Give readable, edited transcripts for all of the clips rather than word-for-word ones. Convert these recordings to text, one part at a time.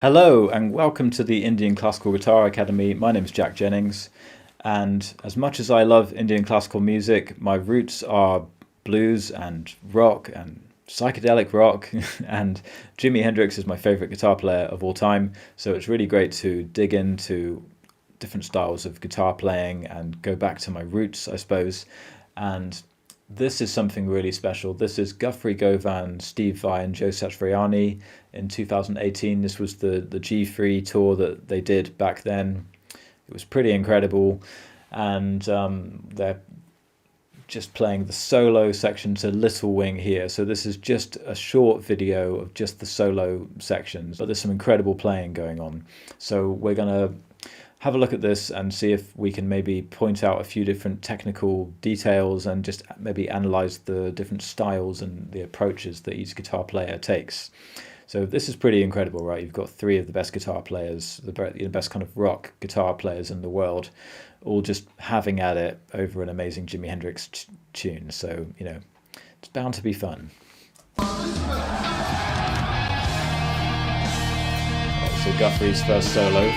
Hello and welcome to the Indian Classical Guitar Academy. My name is Jack Jennings, and as much as I love Indian classical music, my roots are blues and rock and psychedelic rock, and Jimi Hendrix is my favorite guitar player of all time, so it's really great to dig into different styles of guitar playing and go back to my roots, I suppose. And this is something really special. This is Guthrie Govan, Steve Vai and Joe Satriani in 2018. This was the G3 tour that they did back then. It was pretty incredible, and they're just playing the solo section to Little Wing here. So this is just a short video of just the solo sections, but there's some incredible playing going on. So we're gonna have a look at this and see if we can maybe point out a few different technical details and just maybe analyze the different styles and the approaches that each guitar player takes. So this is pretty incredible, right? You've got three of the best guitar players, the best kind of rock guitar players in the world, all just having at it over an amazing Jimi Hendrix tune. So, you know, it's bound to be fun. So Guthrie's first solo.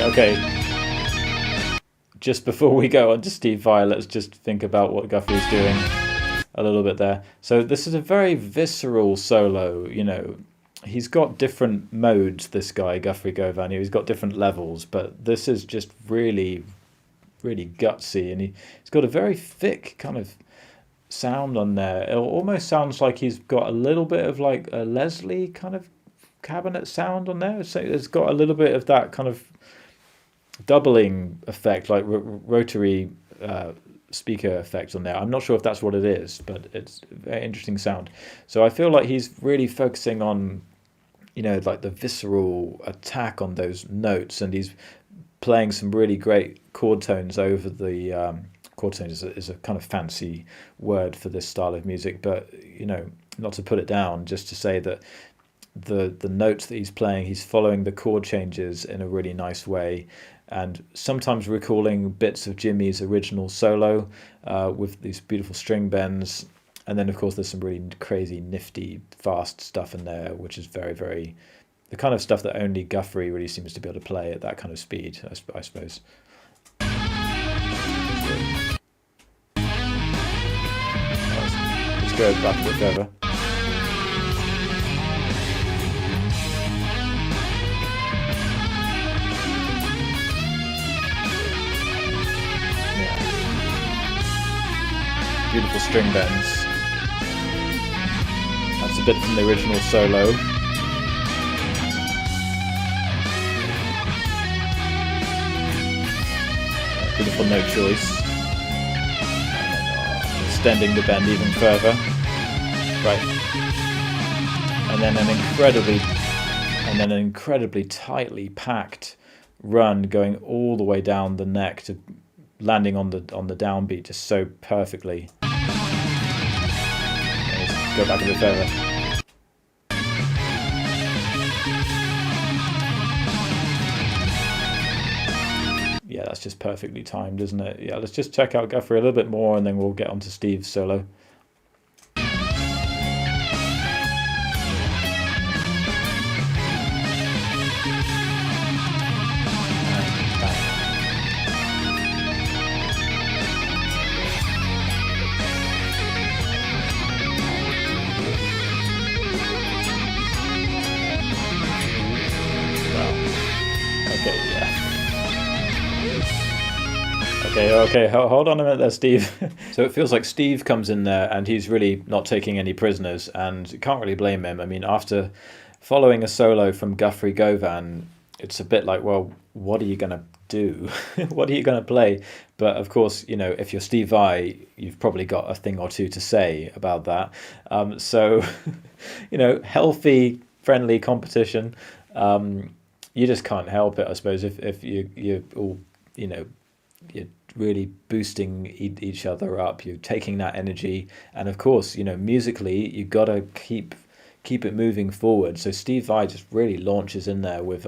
Okay. Just before we go on to Steve Vai, let's just think about what Guthrie's doing a little bit there. So this is a very visceral solo, you know. He's got different modes, this guy, Guthrie Govan. He's got different levels, but this is just really, really gutsy. And he's got a very thick kind of sound on there. It almost sounds like he's got a little bit of like a Leslie kind of cabinet sound on there. So it's got a little bit of that kind of doubling effect, like rotary speaker effect on there. I'm not sure if that's what it is, but it's a very interesting sound. So I feel like he's really focusing on, you know, like the visceral attack on those notes, and he's playing some really great chord tones over the chord tones is a kind of fancy word for this style of music, but, you know, not to put it down, just to say that the notes that he's playing, he's following the chord changes in a really nice way, and sometimes recalling bits of Jimmy's original solo with these beautiful string bends. And then of course there's some really crazy nifty fast stuff in there, which is very, very the kind of stuff that only Guthrie really seems to be able to play at that kind of speed, I suppose. Let's go back a bit further. Beautiful string bends. That's a bit from the original solo. Beautiful note choice. And then, extending the bend even further. Right. And then an incredibly tightly packed run going all the way down the neck to landing on the downbeat just so perfectly. Let's go back a bit further. Yeah, that's just perfectly timed, isn't it? Yeah, let's just check out Guthrie a little bit more, and then we'll get on to Steve's solo. Okay, hold on a minute there, Steve. So it feels like Steve comes in there and he's really not taking any prisoners, and you can't really blame him. I mean, after following a solo from Guthrie Govan, it's a bit like, well, what are you going to do? What are you going to play? But of course, if you're Steve Vai, you've probably got a thing or two to say about that. So, healthy, friendly competition. You just can't help it, I suppose, if you're all, you're really boosting each other up. You're taking that energy, and of course, musically, you got to keep it moving forward. So Steve Vai just really launches in there with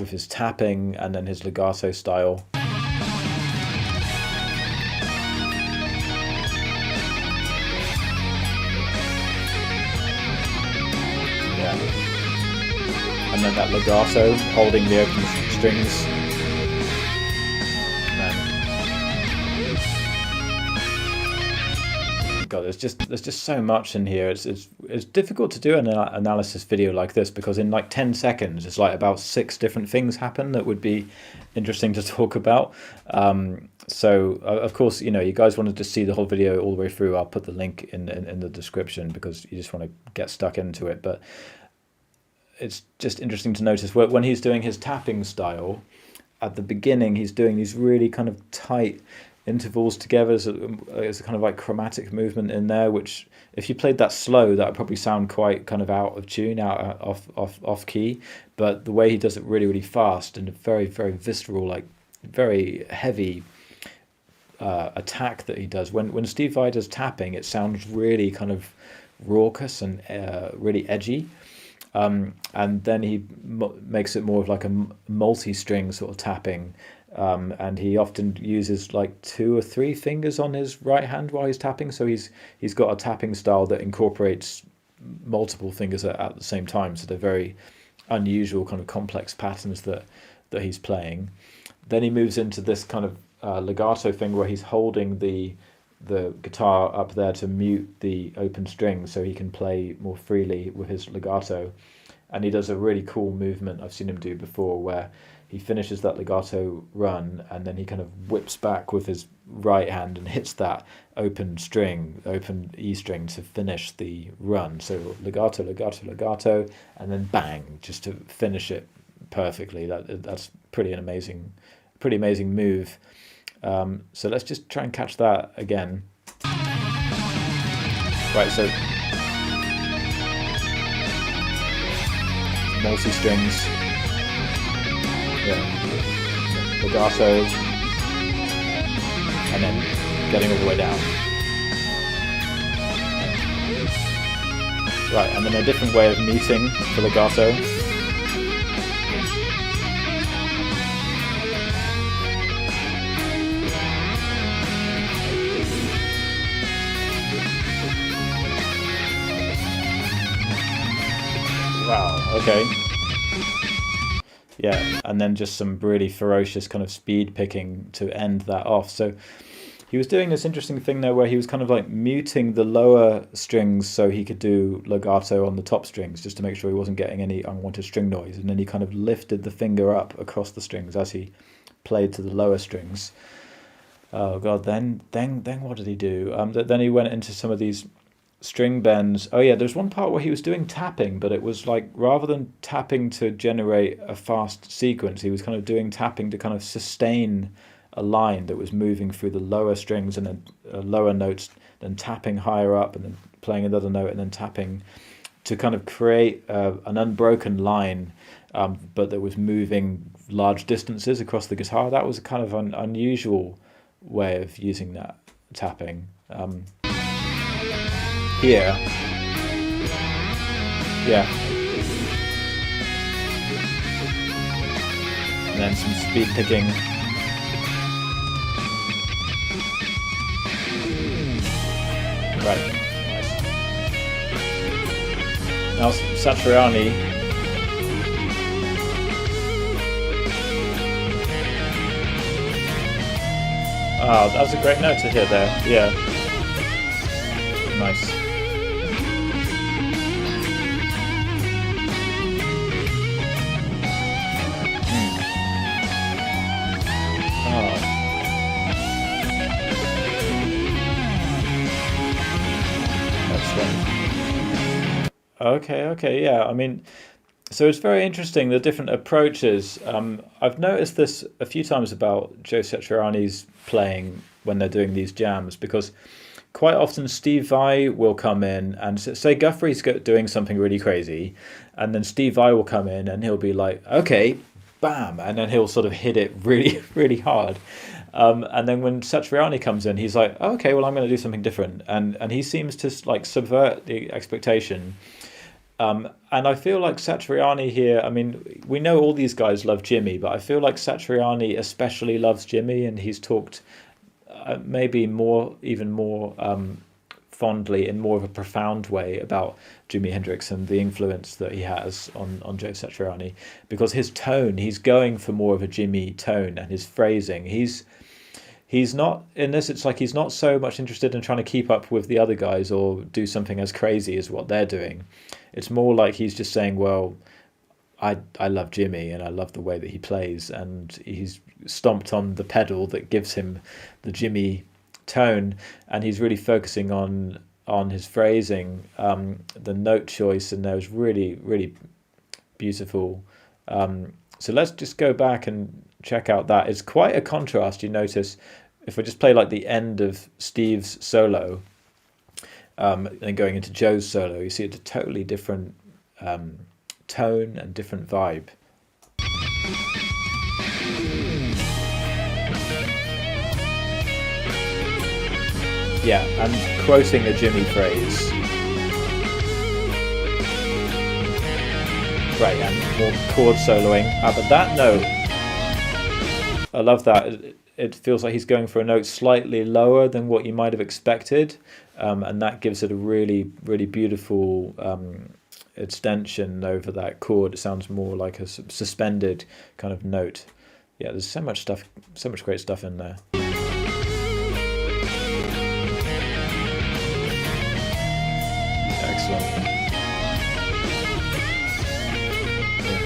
his tapping and then his legato style. Yeah. And then that legato holding the open strings. God, there's just so much in here. It's difficult to do an analysis video like this because in like 10 seconds, it's like about 6 different things happen that would be interesting to talk about. So of course, you guys wanted to see the whole video all the way through. I'll put the link in the description because you just want to get stuck into it. But it's just interesting to notice when he's doing his tapping style. At the beginning, he's doing these really kind of tight intervals together. There's a kind of like chromatic movement in there, which if you played that slow, that would probably sound quite kind of out of tune, off key. But the way he does it really, really fast and a very, very visceral, like very heavy attack that he does. When Steve Vai does tapping, it sounds really kind of raucous and really edgy. And then he makes it more of like a multi-string sort of tapping. And he often uses like 2 or 3 fingers on his right hand while he's tapping. So he's got a tapping style that incorporates multiple fingers at the same time. So they're very unusual kind of complex patterns that he's playing. Then he moves into this kind of legato thing where he's holding the guitar up there to mute the open strings so he can play more freely with his legato. And he does a really cool movement I've seen him do before where he finishes that legato run and then he kind of whips back with his right hand and hits that open E string to finish the run. So legato, legato, legato, and then bang, just to finish it perfectly. That's pretty amazing move. So let's just try and catch that again. Right, so multi-strings. Yeah. Legato, and then getting all the way down. Right, and then a different way of muting for legato. Wow, okay. Yeah, and then just some really ferocious kind of speed picking to end that off. So he was doing this interesting thing there where he was kind of like muting the lower strings so he could do legato on the top strings just to make sure he wasn't getting any unwanted string noise. And then he kind of lifted the finger up across the strings as he played to the lower strings. Oh God, then what did he do? Then he went into some of these string bends. Oh yeah, there's one part where he was doing tapping, but it was like rather than tapping to generate a fast sequence, he was kind of doing tapping to kind of sustain a line that was moving through the lower strings and then lower notes, then tapping higher up and then playing another note and then tapping to kind of create an unbroken line, but that was moving large distances across the guitar. That was a kind of an unusual way of using that tapping. Here, yeah, and then some speed picking. Right, nice. Now Satriani. Ah, that was a great note to hear there. Yeah, nice. Okay, yeah. I mean, So it's very interesting, the different approaches. I've noticed this a few times about Joe Satriani's playing when they're doing these jams, because quite often Steve Vai will come in and say Guthrie's doing something really crazy, and then Steve Vai will come in and he'll be like, okay, bam, and then he'll sort of hit it really, really hard. And then when Satriani comes in, he's like, okay, well, I'm going to do something different. And he seems to like subvert the expectation. And I feel like Satriani here, I mean, we know all these guys love Jimmy, but I feel like Satriani especially loves Jimmy, and he's talked maybe even more fondly, in more of a profound way, about Jimi Hendrix and the influence that he has on Joe Satriani, because his tone, he's going for more of a Jimmy tone, and his phrasing, he's not in this, it's like he's not so much interested in trying to keep up with the other guys or do something as crazy as what they're doing. It's more like he's just saying, well, I love Jimmy and I love the way that he plays, and he's stomped on the pedal that gives him the Jimmy tone, and he's really focusing on his phrasing, the note choice, and those really, really beautiful. So let's just go back and check out that. It's quite a contrast, you notice, if I just play like the end of Steve's solo, and going into Joe's solo, you see it's a totally different tone and different vibe. Yeah, and quoting a Jimmy phrase. Right, and more chord soloing. But that note, I love that. It feels like he's going for a note slightly lower than what you might have expected, and that gives it a really, really beautiful extension over that chord. It sounds more like a suspended kind of note. Yeah, there's so much stuff, so much great stuff in there. Excellent. Yeah.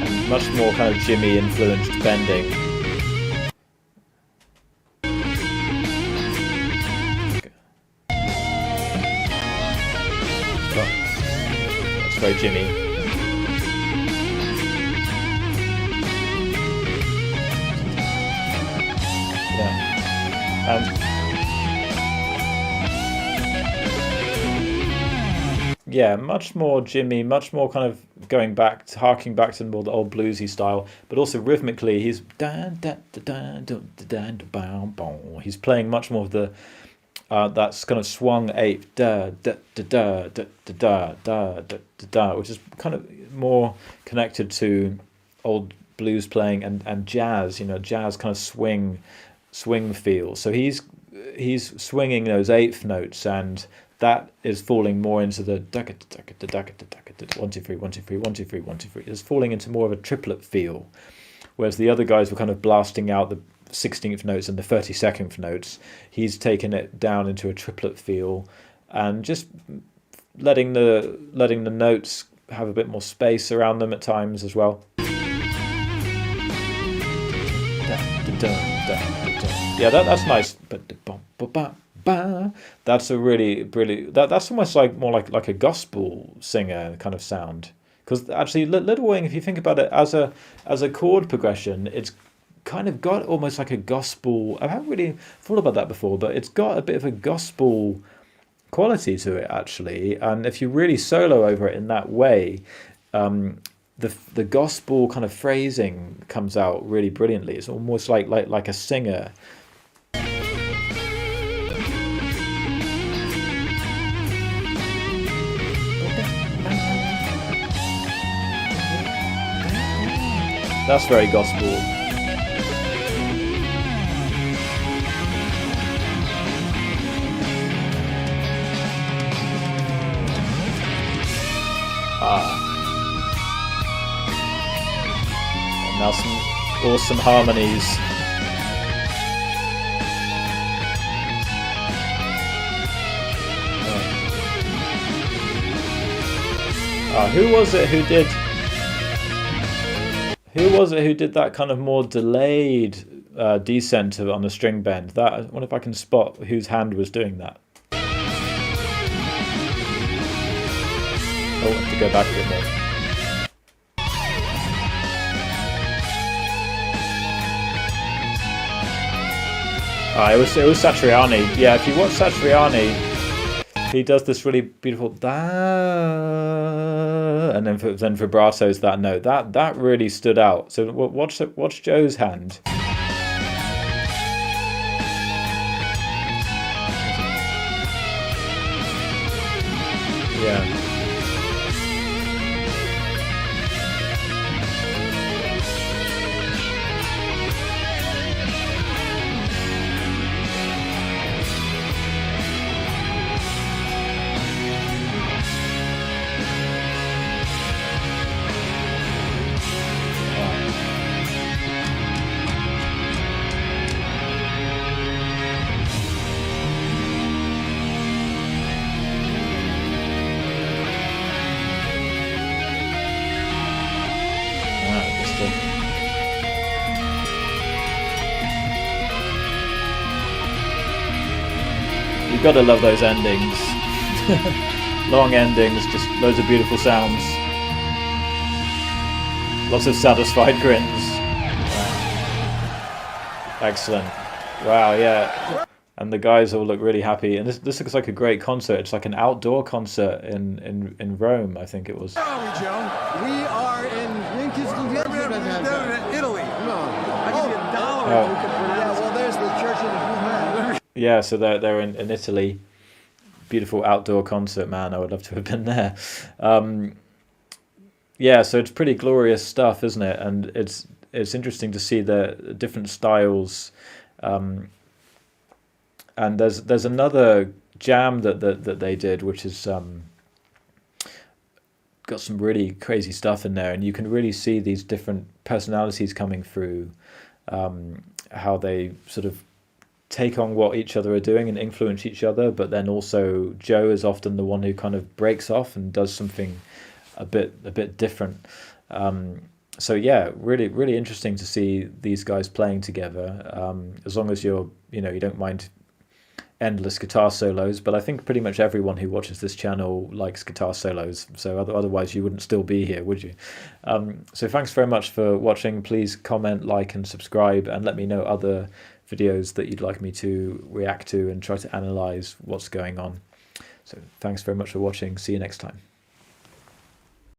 And much more kind of Jimmy influenced bending. That's very Jimmy. And yeah, much more Jimmy, much more kind of going back to harking back to more the old bluesy style, but also rhythmically he's he's playing much more of the that's kind of swung eighth, da da da da da da da da da, which is kind of more connected to old blues playing and jazz, jazz kind of swing feel. So he's swinging those eighth notes, and that is falling more into the 1 2 3 1 2 3 1 2 3 1 2 3. It's falling into more of a triplet feel, whereas the other guys were kind of blasting out the 16th notes and the 32nd notes. He's taken it down into a triplet feel, and just letting the notes have a bit more space around them at times as well. Yeah, that's nice. That's a really that's almost like more like a gospel singer kind of sound, because actually Little Wing, if you think about it as a chord progression, it's kind of got almost like a gospel. I haven't really thought about that before, but it's got a bit of a gospel quality to it actually. And if you really solo over it in that way, the gospel kind of phrasing comes out really brilliantly. It's almost like a singer. That's very gospel. And now some awesome harmonies. Who was it who did that kind of more delayed descent on the string bend? That, I wonder if I can spot whose hand was doing that. Oh, to go back a bit more. It was Satriani. Yeah, if you watch Satriani, he does this really beautiful da, and then vibratos that note. That really stood out. So watch Joe's hand. Yeah. You've got to love those endings. Long endings, just loads of beautiful sounds. Lots of satisfied grins. Wow. Excellent. Wow, yeah. And the guys all look really happy. And this looks like a great concert. It's like an outdoor concert in Rome, I think it was. Where are we, Joe? We are in Italy. No. I'll give you $1 if you can pronounce. Well, there's the church in the Yeah, so they're in Italy. Beautiful outdoor concert, man. I would love to have been there. Yeah, so it's pretty glorious stuff, isn't it? And it's interesting to see the different styles. And there's another jam that they did, which is got some really crazy stuff in there, and you can really see these different personalities coming through, how they sort of take on what each other are doing and influence each other, but then also Joe is often the one who kind of breaks off and does something a bit different. So yeah, really interesting to see these guys playing together. As long as you don't mind endless guitar solos, but I think pretty much everyone who watches this channel likes guitar solos, so otherwise you wouldn't still be here, would you? So thanks very much for watching. Please comment, like and subscribe, and let me know other videos that you'd like me to react to and try to analyze what's going on. So thanks very much for watching. See you next time.